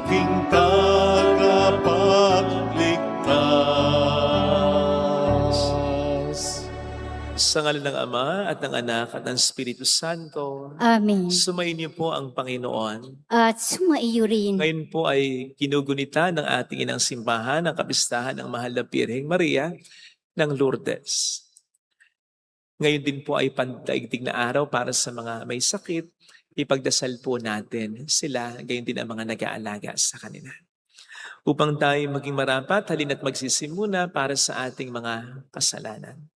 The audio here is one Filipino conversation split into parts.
aking tagapagligtas. Sa ngalan ng Ama at ng Anak at ng Espiritu Santo, Amen. sumainyo po ang Panginoon. At sumaiyo rin. Ngayon po ay ginugunita ng ating inang simbahan ang kapistahan ng Mahal na Birheng Maria ng Lourdes. Ngayon din po ay pandaigdig na araw para sa mga may sakit. Ipagdasal po natin sila, gayon din ang mga nag-aalaga sa kanila. Upang tayo maging marapat, halina't magsisimuna para sa ating mga kasalanan.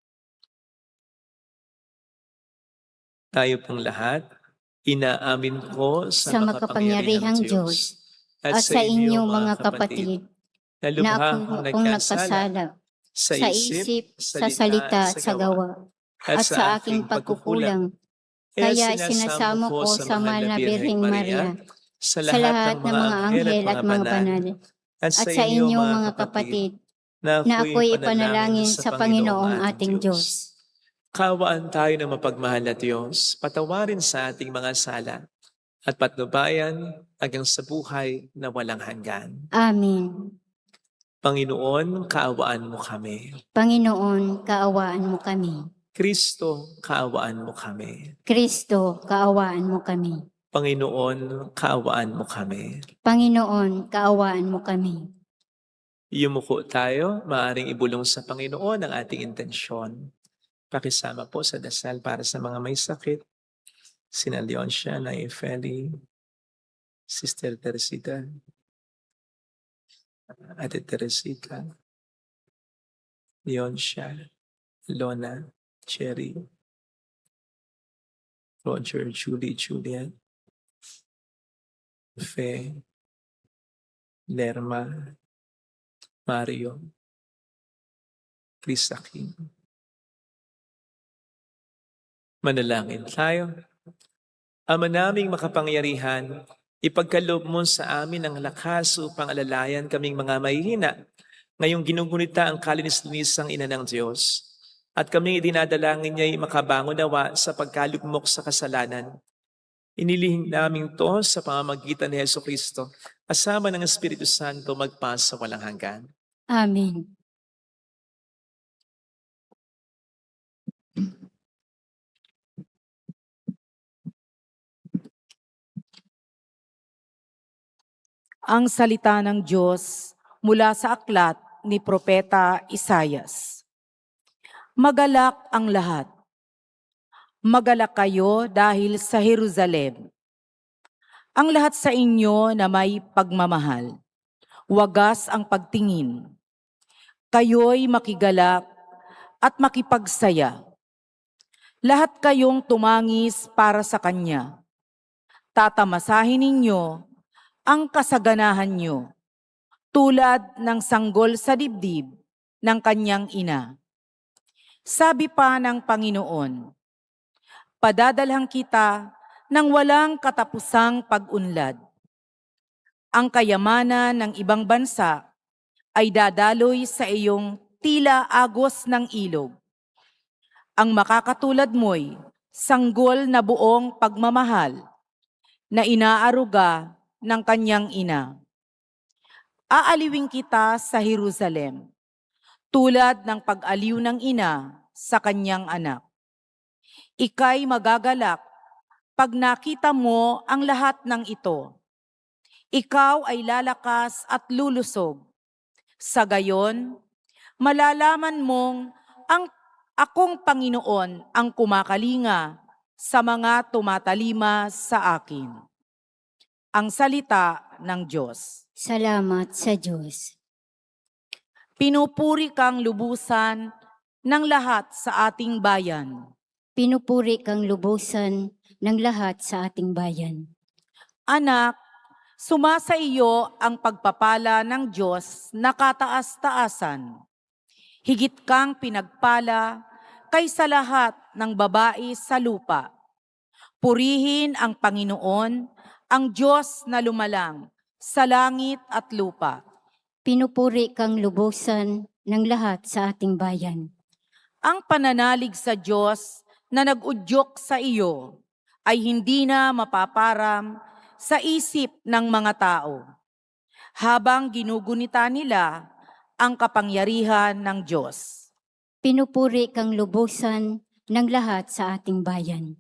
Tayo pong lahat, inaamin ko sa makapangyarihang Diyos at sa inyo mga kapatid na na ako kung nagkasala sa isip, sa salita at sa gawa at sa aking pagkukulang. Kaya sinasamo ko sa mahal na Birheng Maria, sa lahat ng mga anghel at mga banal, at sa inyong mga kapatid, na ako'y ipanalangin sa Panginoong ating Diyos. Kaawaan tayo ng mapagmahal na Diyos, patawarin sa ating mga sala, at patnubayan hanggang sa buhay na walang hanggan. Amen. Panginoon, kaawaan mo kami. Panginoon, kaawaan mo kami. Kristo, kaawaan mo kami. Kristo, kaawaan mo kami. Panginoon, kaawaan mo kami. Panginoon, kaawaan mo kami. Yumuko tayo, maaaring ibulong sa Panginoon ang ating intensyon. Pakisama po sa dasal para sa mga may sakit. Sina Leoncia, Nay Feli, Sister Teresita, Ate Teresita, Leoncia, Lona, Cherry, Roger, Julie, Juliet, Fe, Lerma, Mario, Chris Akin. Manalangin tayo. Ama naming makapangyarihan, ipagkaloob mo sa amin ang lakas upang alalayan kaming mga mahihina. Ngayong ginugunita ang kalinis-linisang ina ng Diyos. At kami dinadalangin niya'y makabangon nawa sa pagkalugmok sa kasalanan. Inilihing namin to sa pamamagitan ni Jesucristo, kasama ng Espiritu Santo magpasa walang hanggan. Amen. Ang salita ng Diyos mula sa aklat ni Propeta Isaias. Magalak ang lahat. Magalak kayo dahil sa Jerusalem. Ang lahat sa inyo na may pagmamahal. Wagas ang pagtingin. Kayo'y makigalak at makipagsaya. Lahat kayong tumangis para sa Kanya. Tatamasahin ninyo ang kasaganahan nyo, tulad ng sanggol sa dibdib ng kanyang ina. Sabi pa ng Panginoon, padadalhan kita ng walang katapusang pag-unlad. Ang kayamanan ng ibang bansa ay dadaloy sa iyong tila agos ng ilog. Ang makakatulad mo'y sanggol na buong pagmamahal na inaaruga ng kanyang ina. Aaliwin kita sa Jerusalem, tulad ng pag-aliw ng ina sa kanyang anak. Ika'y magagalak pag nakita mo ang lahat ng ito. Ikaw ay lalakas at lulusog. Sa gayon, malalaman mong akong Panginoon ang kumakalinga sa mga tumatalima sa akin. Ang salita ng Diyos. Salamat sa Diyos. Pinupuri kang lubusan ng lahat sa ating bayan. Pinupuri kang lubusan ng lahat sa ating bayan. Anak, sumasa iyo ang pagpapala ng Diyos na kataas-taasan. Higit kang pinagpala kaysa lahat ng babae sa lupa. Purihin ang Panginoon, ang Diyos na lumalang sa langit at lupa. Pinupuri kang lubusan ng lahat sa ating bayan. Ang pananalig sa Diyos na nag-udyok sa iyo ay hindi na mapaparam sa isip ng mga tao. habang ginugunita nila ang kapangyarihan ng Diyos. Pinupuri kang lubusan ng lahat sa ating bayan.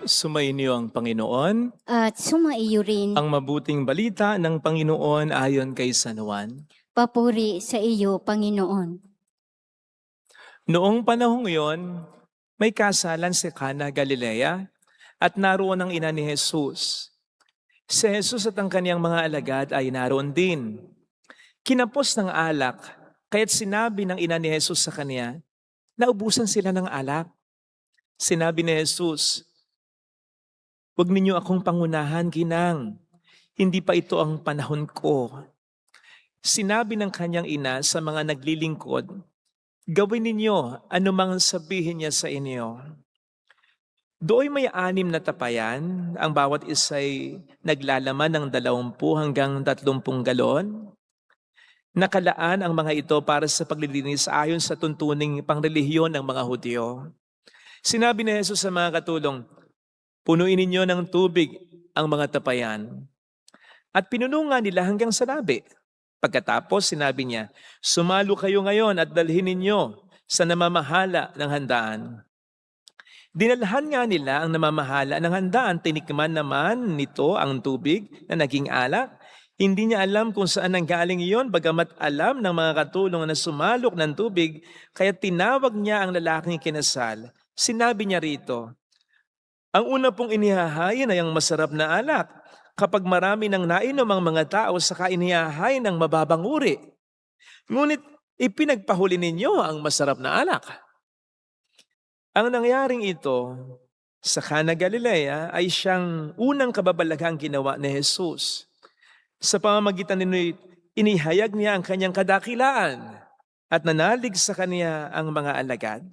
Sumainyo ang Panginoon. At sumaiyo rin, Ang mabuting balita ng Panginoon ayon kay San Juan. papuri sa iyo, Panginoon. Noong panahong iyon, may kasalan sa Cana, Galilea, at naroon ang ina ni Jesus. Si Jesus at ang kaniyang mga alagad ay naroon din. Kinapos ng alak, kaya't sinabi ng ina ni Jesus sa kaniya, naubusan sila ng alak. Sinabi ni Jesus, "Huwag ninyo akong pangunahan, ginang. Hindi pa ito ang panahon ko." Sinabi ng kanyang ina sa mga naglilingkod, "Gawin ninyo anumang sabihin niya sa inyo." Do'y may 6 na tapayan, ang bawat isa'y naglalaman ng 20 hanggang 30 galon. Nakalaan ang mga ito para sa paglilinis ayon sa tuntuning pangrelihiyon ng mga Hudyo. Sinabi ni Jesus sa mga katulong, "Punuin ninyo ng tubig ang mga tapayan." At pinuno nga nila hanggang sa labi. Pagkatapos sinabi niya, "Sumalo kayo ngayon at dalhin ninyo sa namamahala ng handaan." Dinalhan nga nila ang namamahala ng handaan, tinikman naman nito ang tubig na naging alak. Hindi niya alam kung saan nanggaling iyon, bagamat alam ng mga katulong na sumalok ng tubig, kaya tinawag niya ang lalaking kinasal. Sinabi niya rito, "Ang una pong inihahain ay ang masarap na alak. Kapag marami nang nainom ang mga tao, saka inihahain ang mababang uri. Ngunit ipinagpahuli ninyo ang masarap na alak." Ang nangyaring ito sa Cana, Galilea ay siyang unang kababalaghang ginawa ni Jesus. Sa pamamagitan nito'y inihayag niya ang kanyang kadakilaan at nanalig sa kanya ang mga alagad.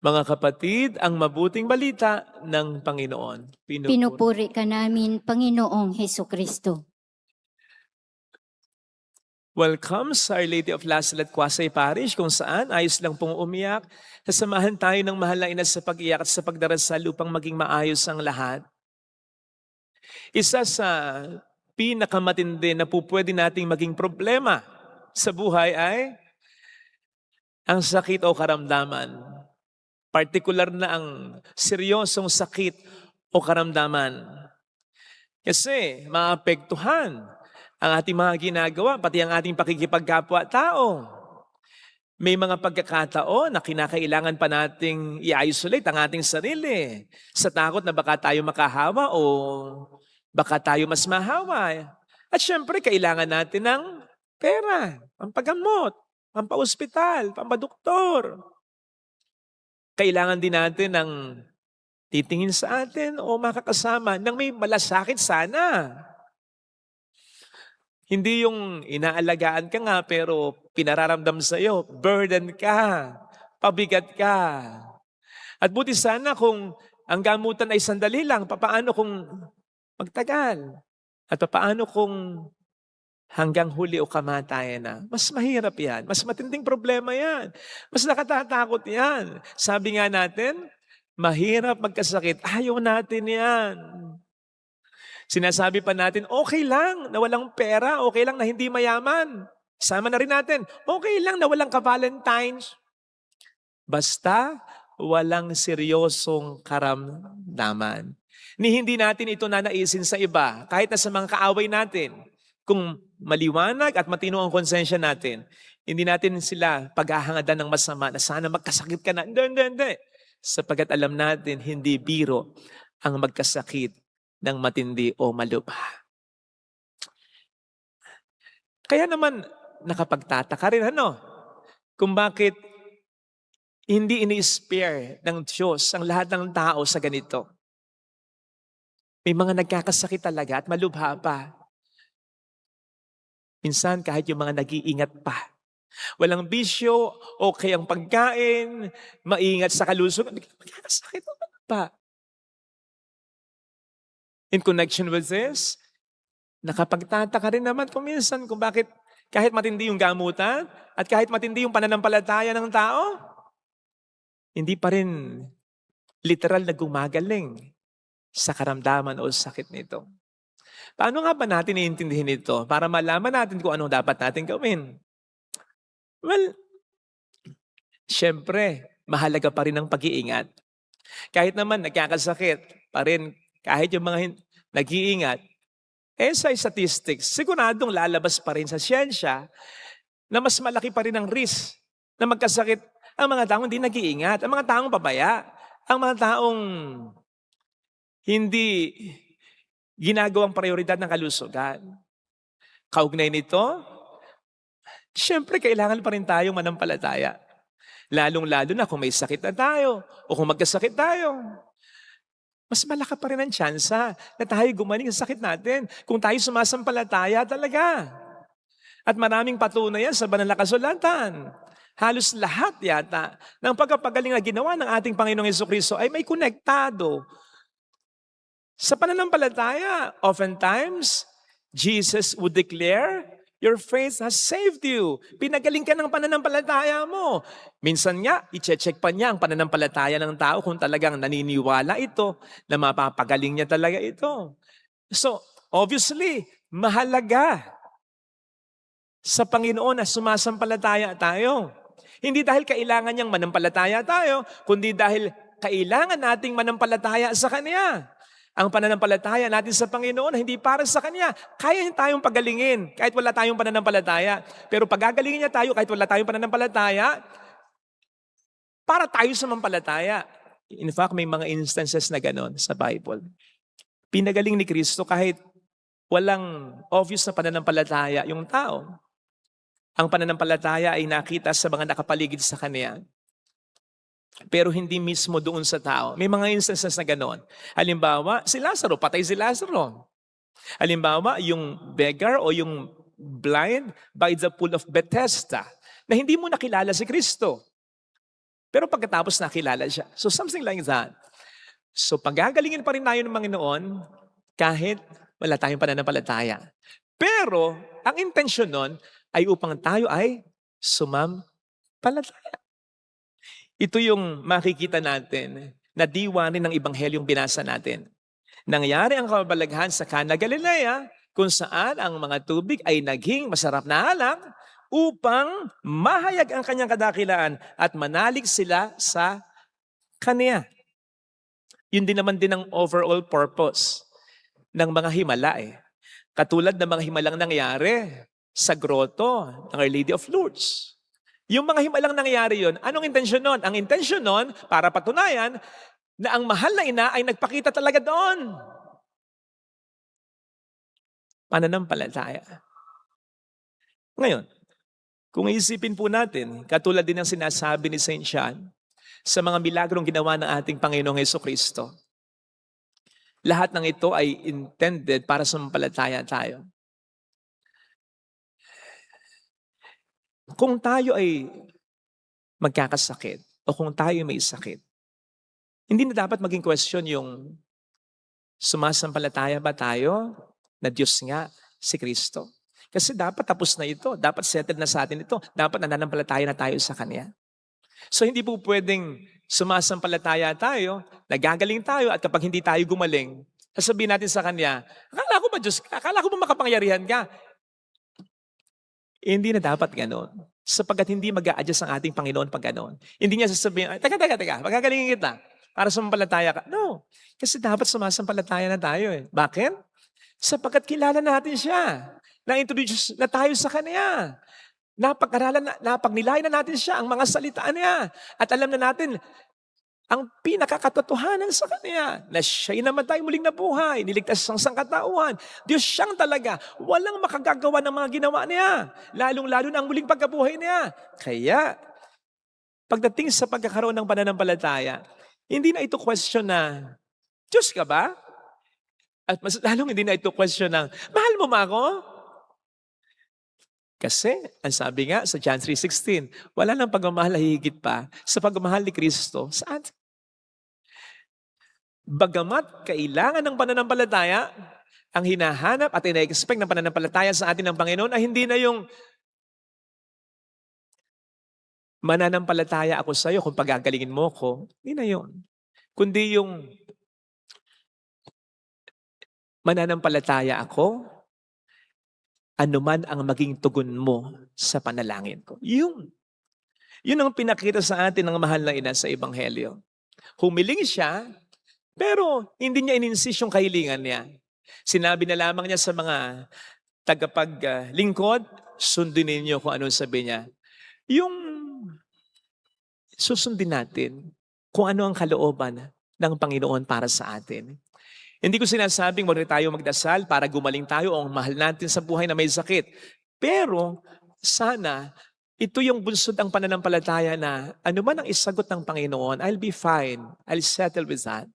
Mga kapatid, ang mabuting balita ng Panginoon. Pinupuri ka namin, Panginoong Hesukristo. Welcome sa Our Lady of Lasalle at Quasay Parish, kung saan ayos lang pong umiyak. Sasamahan tayo ng mahal na ina sa pag-iyak at sa pagdarasal upang maging maayos ang lahat. Isa sa pinakamatindi na po pwede nating maging problema sa buhay ay ang sakit o karamdaman. Partikular na ang seryosong sakit o karamdaman. Kasi maapektuhan ang ating mga ginagawa, pati ang ating pakikipagkapwa-tao. May mga pagkakataon na kinakailangan pa nating i-isolate ang ating sarili sa takot na baka tayo makahawa o baka tayo mas mahawa. At syempre, kailangan natin ng pera, pampagamot, pampaospital, pampadoktor. Kailangan din natin ng titingin sa atin o makakasama ng may malasakit sana. Hindi yung inaalagaan ka nga pero pinararamdam sa'yo, burden ka, pabigat ka. At buti sana kung ang gamutan ay sandali lang, papaano kung magtagal? At papaano kung hanggang huli o kamatayan na? Mas mahirap yan, mas matinding problema yan, mas nakatatakot yan. Sabi nga natin, mahirap magkasakit, ayaw natin yan. Sinasabi pa natin, okay lang na walang pera, okay lang na hindi mayaman. Sama na rin natin, okay lang na walang ka-Valentines. Basta walang seryosong karamdaman. Ni hindi natin ito nanaisin sa iba, kahit na sa mga kaaway natin. Kung maliwanag at matino ang konsensya natin, hindi natin sila paghahangadan ng masama na sana magkasakit ka na. Hindi. Sapagat alam natin, hindi biro ang magkasakit ng matindi o malubha. Kaya naman nakapagtataka rin kung bakit hindi ini-spare ng Diyos ang lahat ng tao sa ganito. May mga nagkakasakit talaga at malubha pa. Minsan kahit yung mga nag-iingat pa. Walang bisyo, okay ang pagkain, maingat sa kalusugan, nagkakasakit pa. In connection with this, nakapagtataka rin naman kung minsan kung bakit kahit matindi yung gamutan at kahit matindi yung pananampalataya ng tao, hindi pa rin literal na gumagaling sa karamdaman o sakit nito. Paano nga ba natin iintindihin ito para malaman natin kung anong dapat natin gawin? Well, syempre, mahalaga pa rin ang pag-iingat. Kahit naman nagkakasakit pa rin, kahit yung mga nag-iingat, sa statistics, siguradong lalabas pa rin sa siyensya na mas malaki pa rin ang risk na magkasakit ang mga taong hindi nag-iingat, ang mga taong pabaya, ang mga taong hindi ginagawang prioridad ng kalusugan. Kaugnay nito, siyempre kailangan pa rin tayong manampalataya. Lalong-lalo na kung may sakit na tayo o kung magkasakit tayo. Mas malaki pa rin ang tsansa na tayo gumaling sa sakit natin kung tayo sumasampalataya talaga. At maraming patunayan sa banal na kasulatan. Halos lahat yata ng pagpapagaling na ginawa ng ating Panginoong Jesucristo ay may konektado sa pananampalataya. Oftentimes, Jesus would declare, your faith has saved you. Pinagaling ka ng pananampalataya mo. Minsan nga, i-check pa niya ang pananampalataya ng tao kung talagang naniniwala ito na mapapagaling niya talaga ito. So, obviously, mahalaga sa Panginoon na sumasampalataya tayo. Hindi dahil kailangan niyang manampalataya tayo, kundi dahil kailangan nating manampalataya sa Kanya. Ang pananampalataya natin sa Panginoon hindi para sa Kanya. Kaya tayong pagalingin kahit wala tayong pananampalataya. Pero pagagalingin niya tayo kahit wala tayong pananampalataya, para tayo sumampalataya. In fact, may mga instances na gano'n sa Bible. Pinagaling ni Kristo kahit walang obvious na pananampalataya yung tao. Ang pananampalataya ay nakita sa mga nakapaligid sa Kanya. Pero hindi mismo doon sa tao. May mga instances na gano'n. Halimbawa, si Lazaro, patay si Lazaro. Halimbawa, yung beggar o yung blind by the pool of Bethesda na hindi mo nakilala si Kristo. Pero pagkatapos nakilala siya. So something like that. So pagagalingin pa rin tayo ng Panginoon kahit wala tayong pananampalataya. Pero ang intensyon nun ay upang tayo ay sumampalataya. Ito yung makikita natin na diwa rin ng Ebanghelyong binasa natin. Nangyari ang kababalaghan sa Cana Galilea kung saan ang mga tubig ay naging masarap na alak upang mahayag ang kanyang kadakilaan at manalig sila sa Kanya. Yun din naman din ang overall purpose ng mga himala Katulad ng mga himalang nangyari sa groto ng Our Lady of Lourdes. Yung mga himalang nangyari yun, anong intensyon nun? Ang intensyon nun, para patunayan na ang mahal na ina ay nagpakita talaga doon. Pananampalataya. Ngayon, kung iisipin po natin, katulad din ng sinasabi ni St. John, sa mga milagrong ginawa ng ating Panginoong Jesucristo, lahat ng ito ay intended para sumampalataya tayo. Kung tayo ay magkakasakit o kung tayo may sakit, hindi na dapat maging question yung sumasampalataya ba tayo na Diyos nga si Kristo. Kasi dapat tapos na ito, dapat settled na sa atin ito, dapat nananampalataya na tayo sa Kanya. So hindi po pwedeng sumasampalataya tayo, nagagaling tayo at kapag hindi tayo gumaling, sasabihin natin sa Kanya, akala ko ba Diyos ka? Akala ko ba makapangyarihan ka? Hindi na dapat gano'n. Sapagkat hindi mag-a-adjust ang ating Panginoon pag gano'n. Hindi niya sasabihin, teka, magagalingin kita para sumampalataya ka. No, kasi dapat sumasampalataya na tayo Bakit? Sapagkat kilala natin siya. Na-introduce na tayo sa Kanya. Napag-aralan, napagnilayan na natin siya, ang mga salita niya. At alam na natin, ang pinakakatotohanan sa Kanya, na siya'y namatay muling nabuhay, niligtas ang sangkatauhan. Diyos siyang talaga, walang makagagawa ng mga ginawa niya, lalong-lalo na ang muling pagkabuhay niya. Kaya, pagdating sa pagkakaroon ng pananampalataya, hindi na ito question na, Diyos ka ba? At mas lalong hindi na ito question ng, mahal mo ba ako? Kasi, ang sabi nga sa John 3:16, wala nang pagmamahal na higit pa sa pagmamahal ni Kristo sa atin. Bagamat kailangan ng pananampalataya, ang hinahanap at ina-expect ng pananampalataya sa atin ng Panginoon ay hindi na yung mananampalataya ako sa iyo kung pagagalingin mo ko. Hindi na yun. Kundi yung mananampalataya ako, anuman ang maging tugon mo sa panalangin ko. Yun ang pinakita sa atin ng mahal na ina sa Ebanghelyo. Humiling siya, pero hindi niya ininsist yung kahilingan niya. Sinabi na lamang niya sa mga tagapaglingkod, sundin ninyo kung anong sabi niya. Yung susundin natin kung ano ang kalooban ng Panginoon para sa atin. Hindi ko sinasabing wag tayo magdasal para gumaling tayo o mahal natin sa buhay na may sakit. Pero sana ito yung bunsod ang pananampalataya na ano man ang isagot ng Panginoon, I'll be fine. I'll settle with that.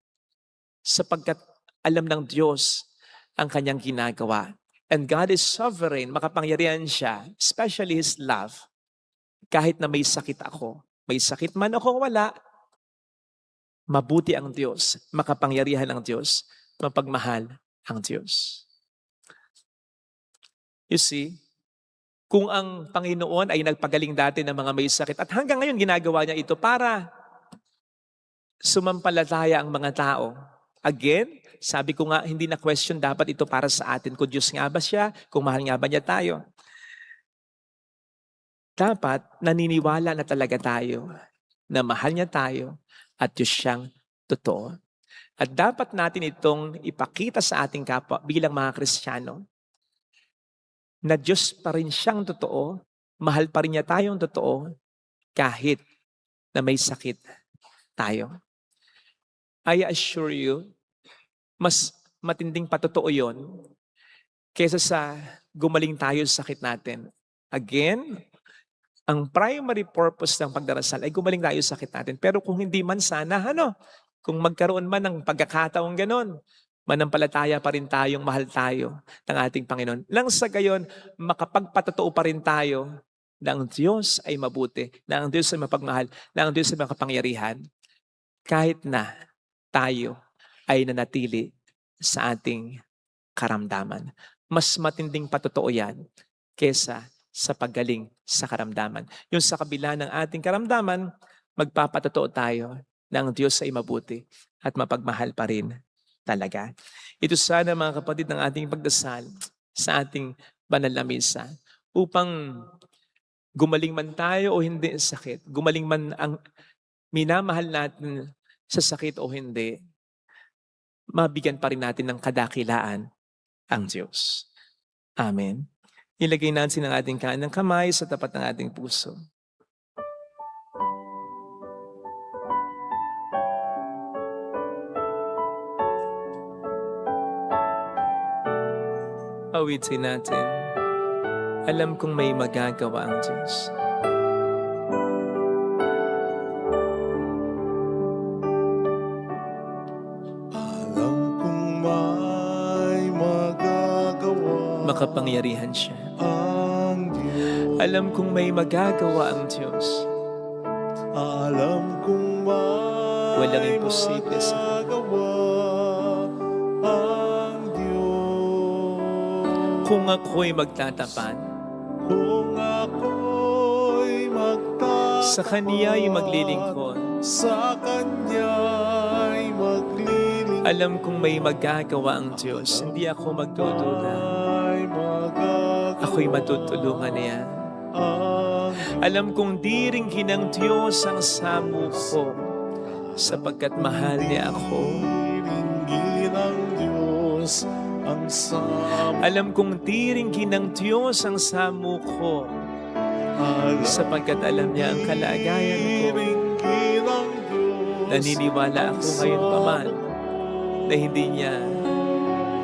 Sapagkat alam ng Diyos ang kanyang ginagawa. And God is sovereign, makapangyarihan siya, especially His love. Kahit na may sakit ako, may sakit man ako wala, mabuti ang Diyos, makapangyarihan ang Diyos, mapagmahal ang Diyos. You see, kung ang Panginoon ay nagpagaling dati ng mga may sakit at hanggang ngayon ginagawa niya ito para sumampalataya ang mga tao. Again, sabi ko nga, hindi na question dapat ito para sa atin. Kung Diyos nga ba siya, kung mahal nga ba niya tayo. Dapat naniniwala na talaga tayo na mahal niya tayo at Diyos siyang totoo. At dapat natin itong ipakita sa ating kapwa bilang mga Kristiyano na Diyos pa rin siyang totoo, mahal pa rin niya tayong totoo kahit na may sakit tayo. I assure you, mas matinding patotoo yon kaysa sa gumaling tayo sa sakit natin. Again, ang primary purpose ng pagdarasal ay gumaling tayo sa sakit natin. Pero kung hindi man sana, kung magkaroon man ng pagkakataong ganon, manampalataya pa rin tayong mahal tayo ng ating Panginoon. Lang sa gayon, makapagpatotoo pa rin tayo na ang Diyos ay mabuti, na ang Diyos ay mapagmahal, na ang Diyos ay makapangyarihan. Kahit na tayo ay nanatili sa ating karamdaman. Mas matinding patotoo yan kesa sa paggaling sa karamdaman. Yung sa kabila ng ating karamdaman, magpapatotoo tayo na ang Diyos ay mabuti at mapagmahal pa rin talaga. Ito sana mga kapatid ng ating pagdasal sa ating banal na misa upang gumaling man tayo o hindi sa sakit, gumaling man ang minamahal natin sa sakit o hindi, mabigyan pa rin natin ng kadakilaan ang Diyos. Amen. Ilagay natin ang ating kanang kamay sa tapat ng ating puso. Awitin natin. Alam kong may magagawa ang Diyos. Makapangyarihan siya. Alam kong may magagawa ang Diyos. Alam kong Walang imposible sa magagawa ang Diyos. Kung ako'y magtatapat, Kung ako'y magtatapat, sa Kaniya'y maglilingkod, sa Kanya'y maglilingkod, alam kong may magagawa ang Diyos. Hindi ako magdududa. Ako'y matutulungan niya. Alam kong di rin ng Diyos ang samo ko, sapagkat mahal niya ako. Diringgin ng Diyos ang samo. Alam kong di rin ng Diyos ang samo ko, sapagkat alam niya ang kalagayan ko. Diringgin ng Diyos Naniniwala ako ngayon pa man na hindi niya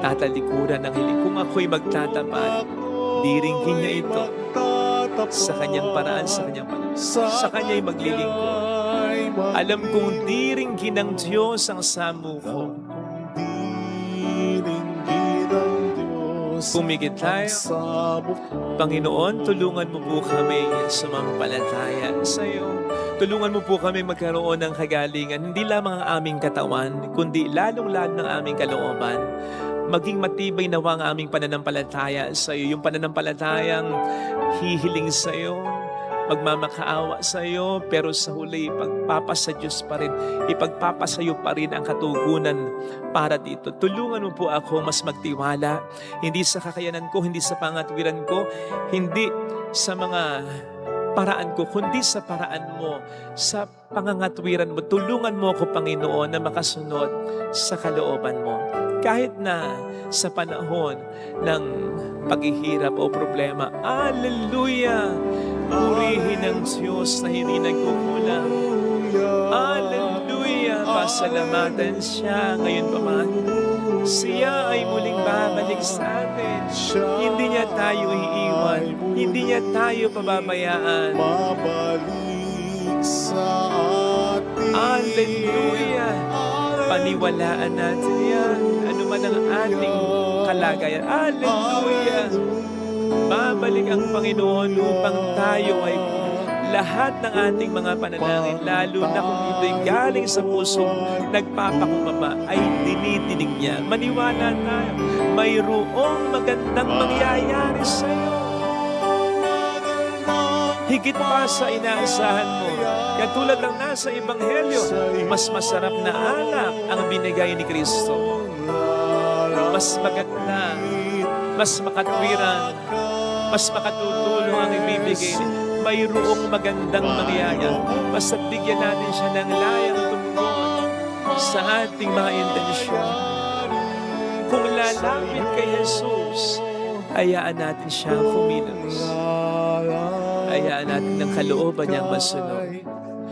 tatalikuran ang hiling. Kung ako'y magtatapat, diringgin niya ito sa kanyang paraan, sa kanyang panahon. Sa kanya'y maglilingkod. Alam kong diringgin ng Diyos ang samo ko. Pumigit tayo. Panginoon, tulungan mo po kami sumampalataya sa iyo. Tulungan mo po kami magkaroon ng kagalingan, hindi lamang ang aming katawan, kundi lalong-lalo ng aming kalooban. Maging matibay nawa ang aming pananampalataya sa iyo, yung pananampalatayang hihiling sa iyo, magmamakaawa sa iyo, pero sa huli, ipagpapasa Diyos pa rin, ipagpapasayo pa rin ang katugunan para dito. Tulungan mo po ako mas magtiwala, hindi sa kakayanan ko, hindi sa pangatwiran ko, hindi sa mga paraan ko, kundi sa paraan mo, sa pangangatwiran mo. Tulungan mo ako, Panginoon, na makasunod sa kalooban mo. Kahit na sa panahon ng paghihirap o problema, Hallelujah! Purihin ang Diyos na hindi nagkukulang. Hallelujah! Pasalamatan siya ngayon pa man. Siya ay muling babalik sa atin. Hindi niya tayo iiwan. Hindi niya tayo pababayaan. Mabalik sa atin. Hallelujah! Paniwalaan natin yan. Ano man ang ating kalagayan. Hallelujah! Babalik ang Panginoon upang tayo ay lahat ng ating mga panalangin, lalo na kung ito'y galing sa pusong nagpapakumbaba, ay dinidinig niya. Maniwala tayo, mayroong magandang mangyayari sa iyo. Higit pa sa inaasahan mo. Katulad ng nasa Ebanghelyo, mas masarap na alak ang binigay ni Kristo. Mas maganda, mas makatwiran, mas makatutulong ang ibibigay. Mayroong magandang mangyayari. Basta't bigyan natin siya ng layang tungkol sa ating mga intensyon. Kung lalapit kay Jesus, hayaan natin siya kumilos. Hayaan natin ng kalooban niyang masunod.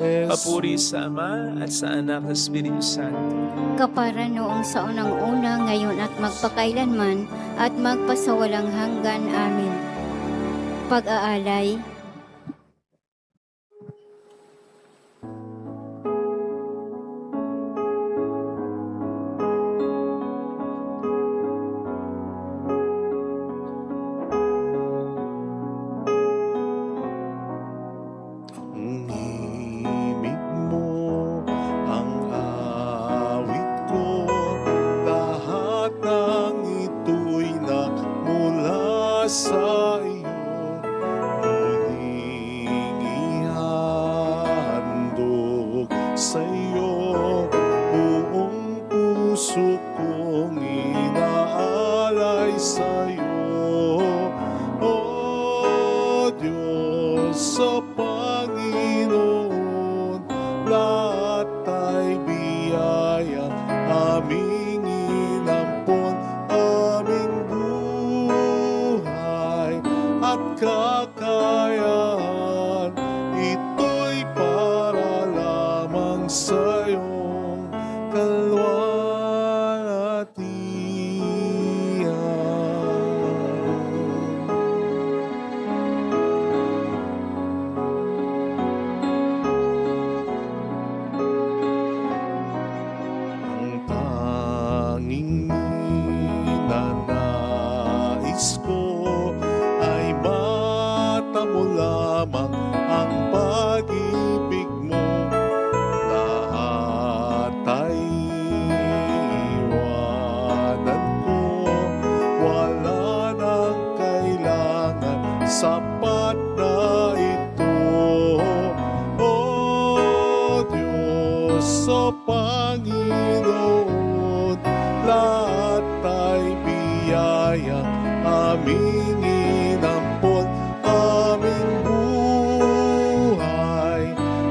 Papuri sa Ama at sa Anak at Espiritu Santo. Kapara noong sa unang-una, ngayon at magpakailanman, at magpasawalang hanggan. Amen. Pag-aalay. Ang himig mo, ang awit ko, lahat ng ito'y nagmula sa iyo. Muling ihandog sa iyo, buong puso kong inaalay sa iyo. O Diyos sa Panginoon, lahat ay biyaya, aming inampon, aming buhay at kakayahan. Ito'y para lamang sa iyong ang tanging ninanais ko ay matamo lamang ang pag-ibig mo. Lahat ay iwanan ko, wala nang kailangan, sapat na ito. O Diyos sa Panginoon, lahat ay biyaya, aming inampon, aming buhay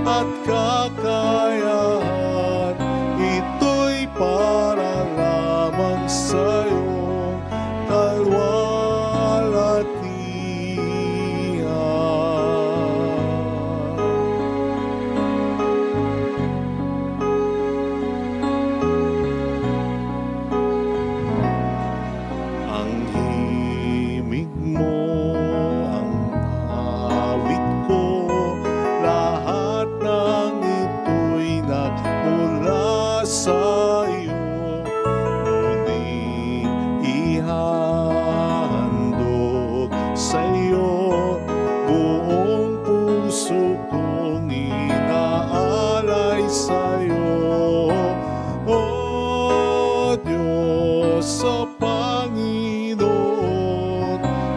at kakayahan. Ito'y para lamang sa iyong kalwalhatian. sa Panginoon,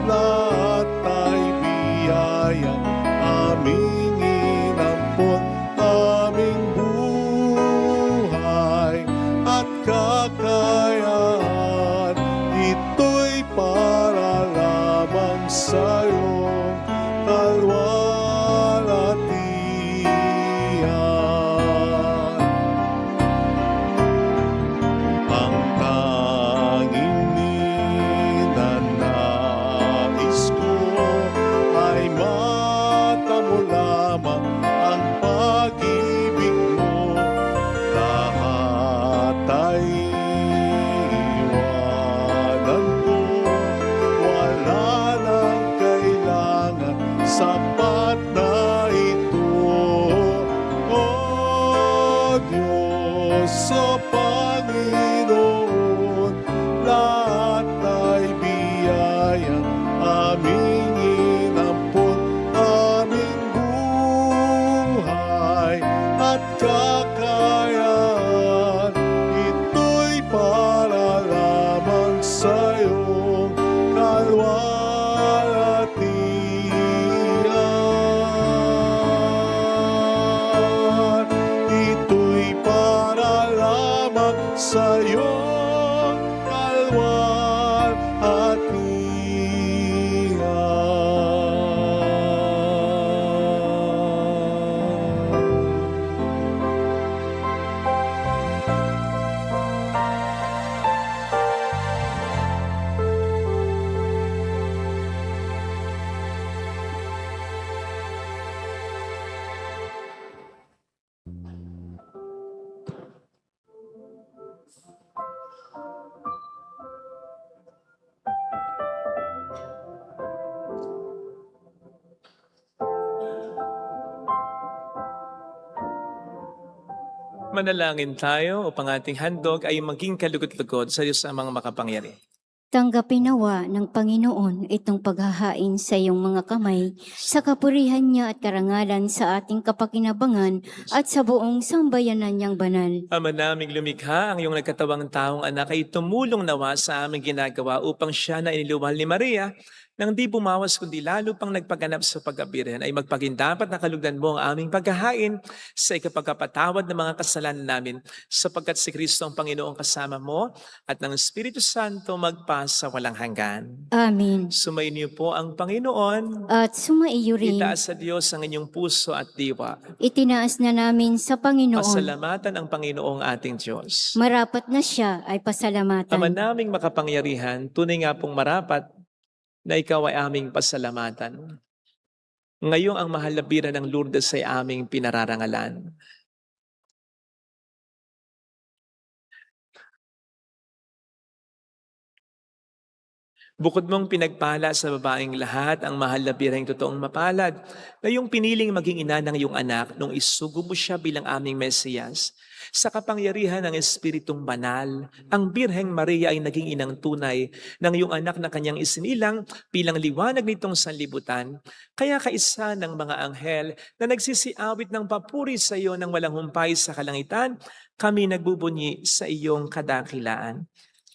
lahat ay biyayang aming inampon, aming buhay at kakayahan. Ito'y para lamang sa'yo, kalwalhatian. Ang tanging ninanais ko ay matamo lamang ang pag-ibig mo. Lahat ay iwanan ko, wala nang kailangan, sapat na ito. O Diyos, sa Panginoon, lahat ay biyayang aming inampon, aming buhay at kakayahan. Ito'y para lamang sa'yo, kalwalhatian. Ito'y para lamang sa'yo, kalwalhatian. Manalangin tayo upang ating handog ay maging kalugod-lugod sa Diyos amang makapangyari. Tanggapin nawa ng Panginoon itong paghahain sa iyong mga kamay, sa kapurihan niya at karangalan sa ating kapakinabangan at sa buong sambayanan niyang banal. Ama naming lumikha, ang iyong nagkatawang taong anak ay tumulong nawa sa aming ginagawa upang siya na iniluwal ni Maria, nang di bumawas kundi lalo pang nagpaganap sa pag-abiran, ay magpagindapat na kalugdan mo ang aming paghahain sa ikapagkapatawad ng mga kasalanan namin, sapagkat si Kristo ang Panginoong kasama mo at ng Espiritu Santo magpa sa walang hanggan. Amen. Sumainyo po ang Panginoon. At sumaiyo rin, Itaas sa Diyos ang inyong puso at diwa. itinaas na namin sa Panginoon. Pasalamatan ang Panginoong ating Diyos. Marapat na siya ay pasalamatan. Ama naming makapangyarihan, tunay nga pong marapat na ikaw ay aming pasalamatan. Ngayong ang mahal na bira ng Lourdes ay aming pinararangalan. Bukod mong pinagpala sa babaeng lahat ang mahal na birheng totoong mapalad, na iyong piniling maging ina ng iyong anak nung isugo mo siya bilang aming Mesiyas. Sa kapangyarihan ng Espiritong Banal, ang Birheng Maria ay naging inang tunay ng iyong anak na kanyang isinilang bilang liwanag nitong sanlibutan. Kaya kaisa ng mga anghel na nagsisiawit ng papuri sa iyo ng walang humpay sa kalangitan, kami nagbubunyi sa iyong kadakilaan.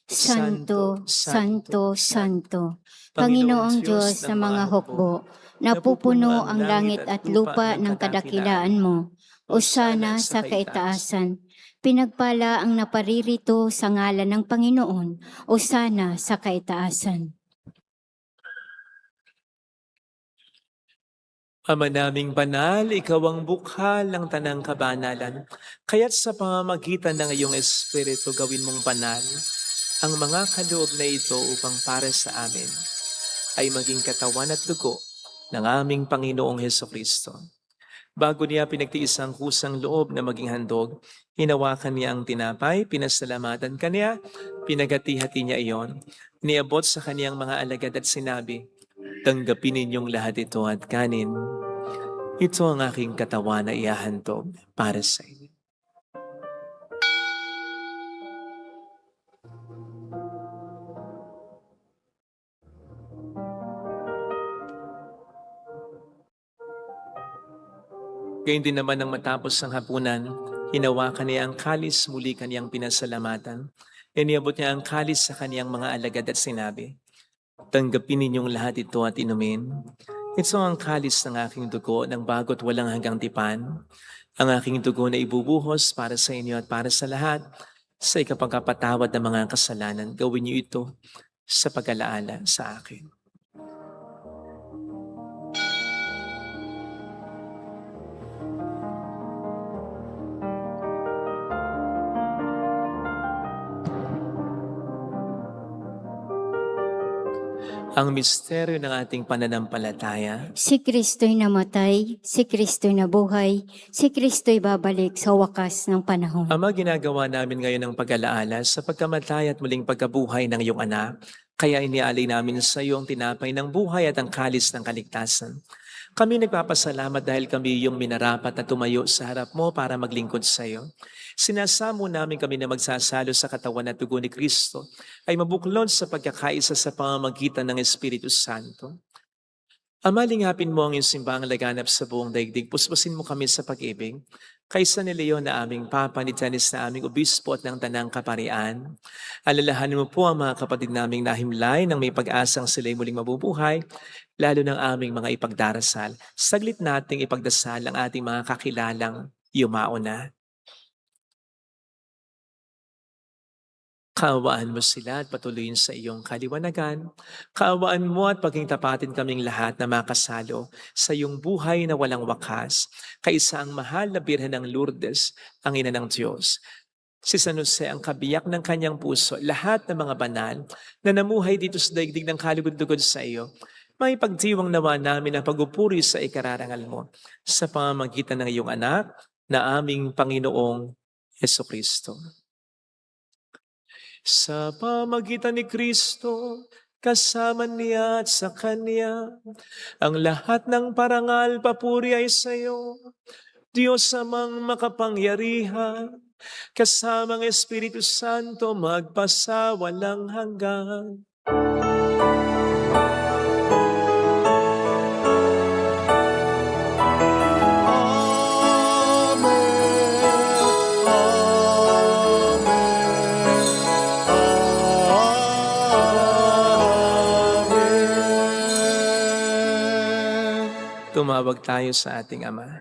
Santo, Santo, Santo, Panginoong Diyos ng mga hukbo, napupuno ang langit at lupa ng kadakilaan mo. Osana sa kaitaasan. Pinagpala ang naparirito sa ngalan ng Panginoon. Osana sa kaitaasan. Ama naming banal, ikaw ang bukhal ng tanang kabanalan. Kaya't sa pamamagitan ng iyong Espiritu gawin mong banal ang mga kaloob na ito upang para sa amin ay maging katawan at dugo ng aming Panginoong Hesukristo. Bago niya pinagtiis ang kusang loob na maging handog, hinawakan niya ang tinapay, pinasalamatan kaniya, pinagati-hati niya iyon, niabot sa kaniyang mga alagad at sinabi, "Tanggapin ninyong lahat ito at kanin. Ito ang aking katawan na ihahandog para sa inyo." Gayun din naman nang matapos ang hapunan, hinawakan niya ang kalis, muli kaniyang pinasalamatan. Iniabot niya ang kalis sa kaniyang mga alagad at sinabi, "Tanggapin ninyong lahat ito at inumin. Ito ang kalis ng aking dugo ng bago't walang hanggang tipan. Ang aking dugo na ibubuhos para sa inyo at para sa lahat sa ikapagkapatawad ng mga kasalanan. Gawin niyo ito sa pag-alaala sa akin." Ang misteryo ng ating pananampalataya. Si Kristo'y namatay, si Kristo'y nabuhay, si Kristo'y babalik sa wakas ng panahon. Ama, ginagawa namin ngayon ang pag-alaala sa pagkamatay at muling pagkabuhay ng iyong anak. Kaya inialay namin sa iyo ang tinapay ng buhay at ang kalis ng kaligtasan. Kami nagpapasalamat dahil kami iyong minarapat na tumayo sa harap mo para maglingkod sa iyo. Sinasamo namin kami na magsasalo sa katawan at dugo ni Kristo ay mabuklod sa pagkakaisa sa pamamagitan ng Espiritu Santo. Ama, lingapin mo ang iyong simbahang laganap sa buong daigdig. Puspusin mo kami sa pag-ibig. Kaysa ni Leon na aming Papa, ni Janice na aming Obispo at ng Tanang Kaparian. Alalahanin mo po ang mga kapatid naming nahimlay nang may pag-asang sila'y muling mabubuhay, lalo ng aming mga ipagdarasal. Saglit nating ipagdasal ang ating mga kakilalang yumao na. Kaawaan mo sila at patuloyin sa iyong kaliwanagan. Kaawaan mo at paging tapatin kaming lahat na makasalo sa iyong buhay na walang wakas. Kaisa ang mahal na Birhen ng Lourdes, ang ina ng Diyos. Si San Jose ang kabiyak ng kanyang puso, lahat ng mga banal na namuhay dito sa daigdig ng kalugod-lugod sa iyo. May pagdiwang nawa namin ang pagupuri sa ikararangal mo sa pamamagitan ng iyong anak na aming Panginoong Jesucristo. Sa pamagitan ni Kristo, kasama niya at sa Kanya, ang lahat ng parangal papuri ay sa iyo, Diyos amang makapangyarihan, kasamang Espiritu Santo magpasawalang hanggan. Tumawag tayo sa ating Ama.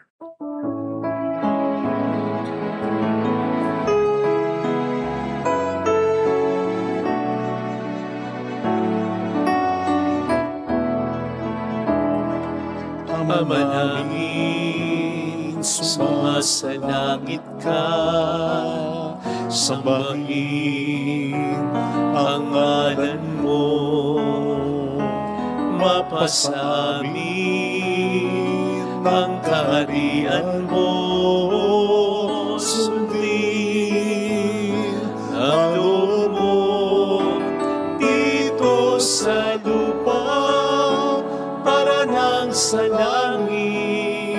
Ama namin, sumasalangit ka, sambahin ang ngalan mo, mapasamin ang kaharian mo, sundin ang loob mo dito sa lupa para nang sa langit.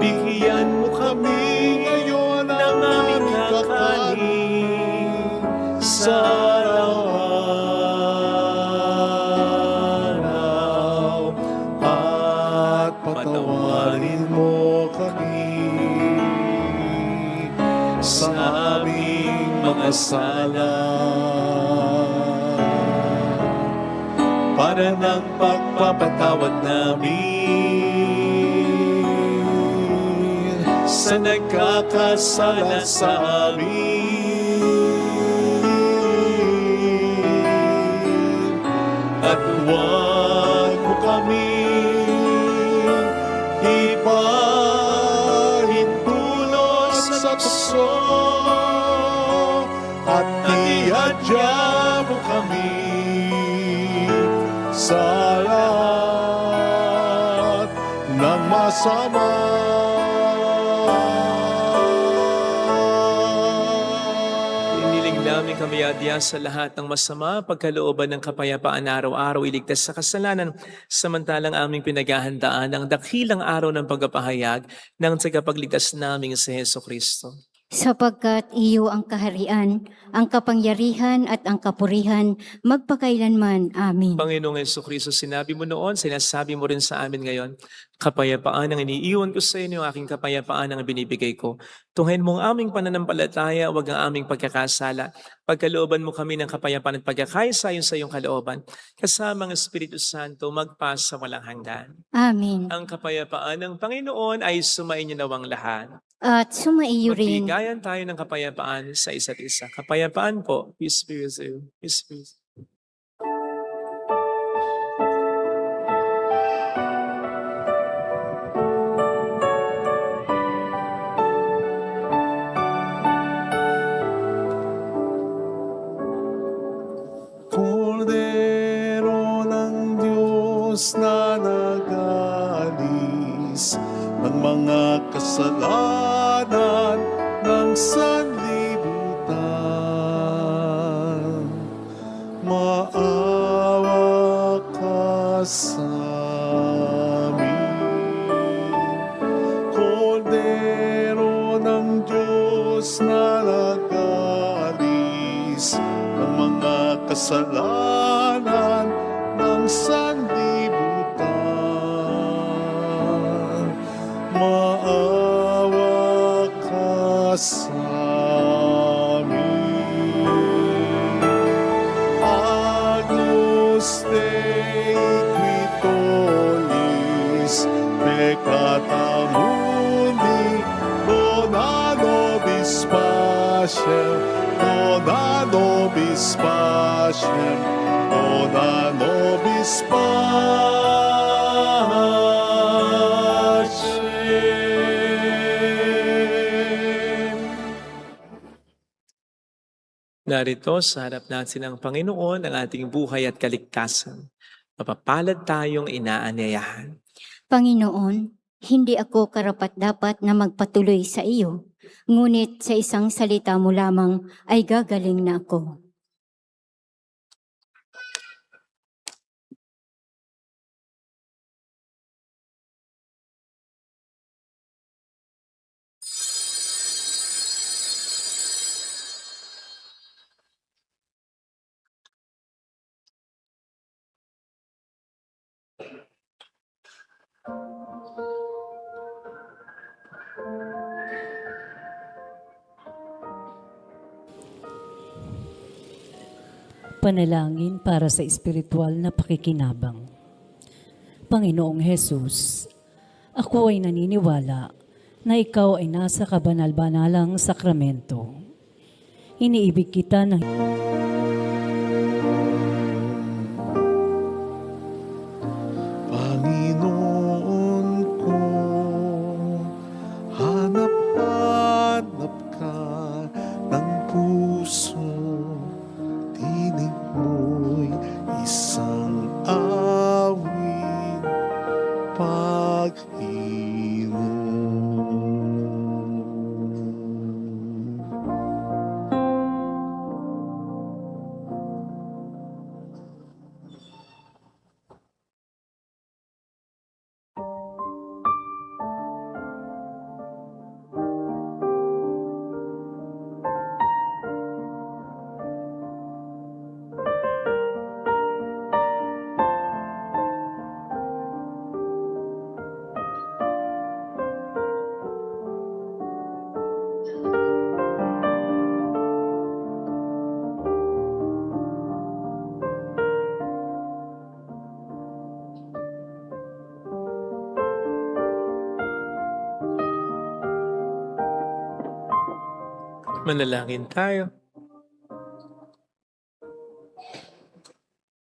Bigyan mo kami ngayon ng aming kakanin sa araw-araw at patawarin mo kami sa aming mga sala para ng pagpapatawad namin sa nagkakasala sa amin. At huwag mo kami ipahintulot sa tukso at ihadya mo kami sa lahat ng masama. Iniling namin kami adya sa lahat ng masama, pagkalooban ng kapayapaan araw-araw, iligtas sa kasalanan, samantalang aming pinaghahandaan ang dakilang araw ng pagpapahayag ng tagapagligtas naming si Jesucristo. sapagkat iyo ang kaharian, ang kapangyarihan at ang kapurihan magpakailanman. Amin. Panginoong Jesucristo, sinabi mo noon, sinasabi mo rin sa amin ngayon, kapayapaan ang iniiwan ko sa inyo, aking kapayapaan ang binibigay ko. Tunghayin mo ang aming pananampalataya, wag ang aming pagkakasala. Pagkalooban mo kami ng kapayapaan at pagkakaisa sa iyong kalooban. Kasama ang Espiritu Santo, magpasa walang hanggan. Amin. Ang kapayapaan ng Panginoon ay sumainyo nawang lahat. At sumaiyo rin. Magbigayan tayo ng kapayapaan sa isa't isa. Kapayapaan po, peace be with you. Peace be with you. Kordero ng Diyos na nag-aalis ng mga kasalanan ng sanlibutan, maawa ka sa amin. Kordero ng Diyos na nag-aalis ng mga kasalanan ng sanlibutan, maawa ka sa amin. Agnus Dei qui tollis peccata mundi, dona nobis pacem, dona nobis pacem, dona nobis pacem. Narito sa harap natin ng Panginoon ang ating buhay at kaligtasan. Mapapalad tayong inaanyayahan. Panginoon, hindi ako karapat-dapat na magpatuloy sa iyo, ngunit sa isang salita mo lamang ay gagaling na ako. Panalangin para sa espiritual na pakikinabang. Panginoong Hesus, ako ay naniniwala na ikaw ay nasa kabanal-banalang sakramento. Iniibig kita ng Panginoon ko, hanap-hanap ka ng puso, tinig mo'y isang awit, pag-inom. Manalangin tayo.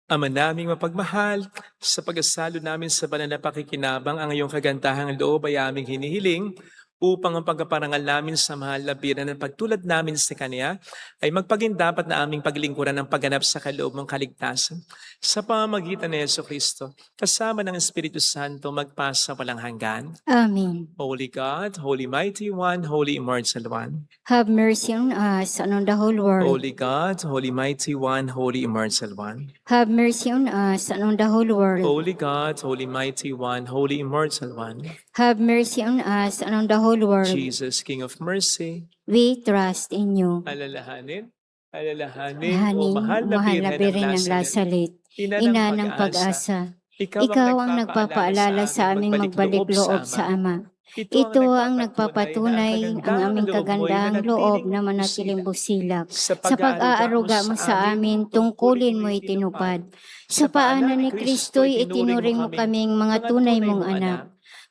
Ama naming mapagmahal, sa pag-asalo namin sa banal na pakikinabang, ang iyong kagandahang loob ay aming hinihiling upang ang pagkaparangal namin sa mahal na biran at pagtulad namin sa Kanya ay magpagindapat na aming paglingkuran ng pagganap sa kaloob mong kaligtasan. Sa pamamagitan ni Jesucristo, kasama ng Espiritu Santo, magpasa walang hanggan. Amen. Holy God, Holy Mighty One, Holy Immortal One. Have mercy on us and on the whole world. Holy God, Holy Mighty One, Holy Immortal One. Have mercy on us and on the whole world. Holy God, Holy Mighty One, Holy Immortal One. Have mercy on us and on the whole world. Jesus, King of mercy, We trust in you. alalahanin, o Haning, mahal na Birhen ng Lazaret, Lasalit, ina ng pag-asa. Ikaw ang nagpapaalala sa aming magbalik loob sa Ama. Ito ang nagpapatunay ang aming kagandahang loob na manatiling busilak. Sa pag-aaruga mo sa amin, tungkulin mo itinupad. Sa paanan ni Kristo'y itinuring mo kaming mga tunay mong anak.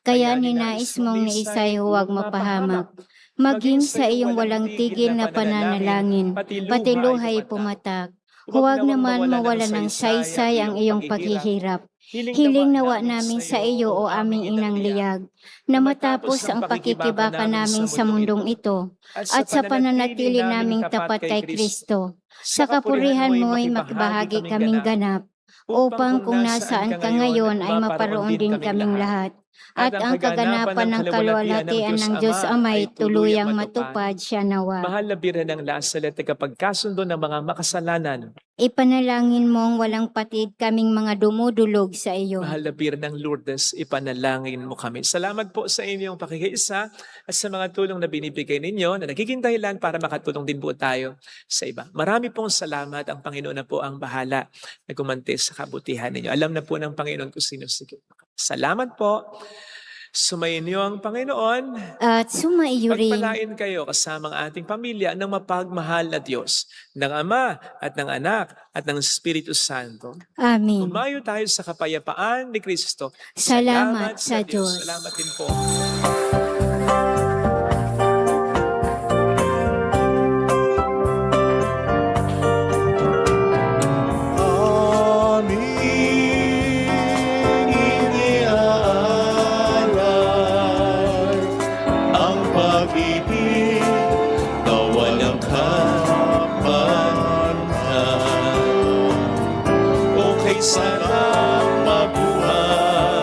Kaya ninais mong ni Isay huwag mapahamak. Maging sa iyong walang tigil na pananalangin, pati luhay pumatak. Huwag naman mawala ng saysay ang iyong paghihirap. Hiling nawa namin sa iyo o aming inang liyag, na matapos ang pakikibaka namin sa mundong ito, at sa pananatili naming tapat kay Kristo. Sa kapurihan mo'y makibahagi kaming ganap, upang kung nasaan ka ngayon ay maparoon din kaming lahat. At ang kaganapan ng kaluwalhatian ng Diyos Amay tuluyang matupad siya nawa. Mahal na Birhen ng Lazaret, kapagkasundo ng mga makasalanan. Ipanalangin mong walang patid kaming mga dumudulog sa iyo. Mahal na Birhen ng Lourdes, ipanalangin mo kami. Salamat po sa inyong pakikiisa at sa mga tulong na binibigay ninyo na nagiging dahilan para makatulong din po tayo sa iba. Marami pong salamat. Ang Panginoon na po ang bahala na gumanti sa kabutihan ninyo. Alam na po ng Panginoon kung sino sige. Salamat po. Sumayin niyo ang Panginoon. At sumaiyo rin. Pagpalain kayo kasama ang ating pamilya ng mapagmahal na Diyos, ng Ama at ng Anak at ng Espiritu Santo. Amen. Umayo tayo sa kapayapaan ni Kristo. Salamat sa Diyos. Salamat din po. Aming iniaalay ang pag-ibig na walang kapantay. Okay sanang mabuhay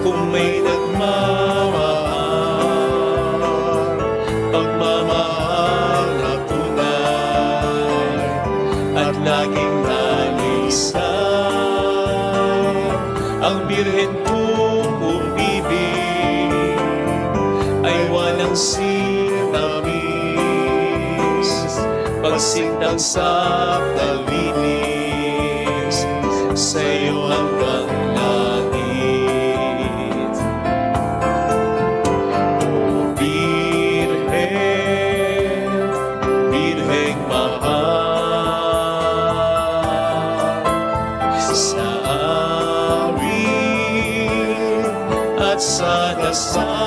kung may nagmamahal, pagmamahal na tunay at laging nalisay. Ang Birhen kong umibig ay walang sinamis, pagsintang sa talinis sa iyo hanggang langit. O Birhen, Birheng mahal, sa awit at sa dasal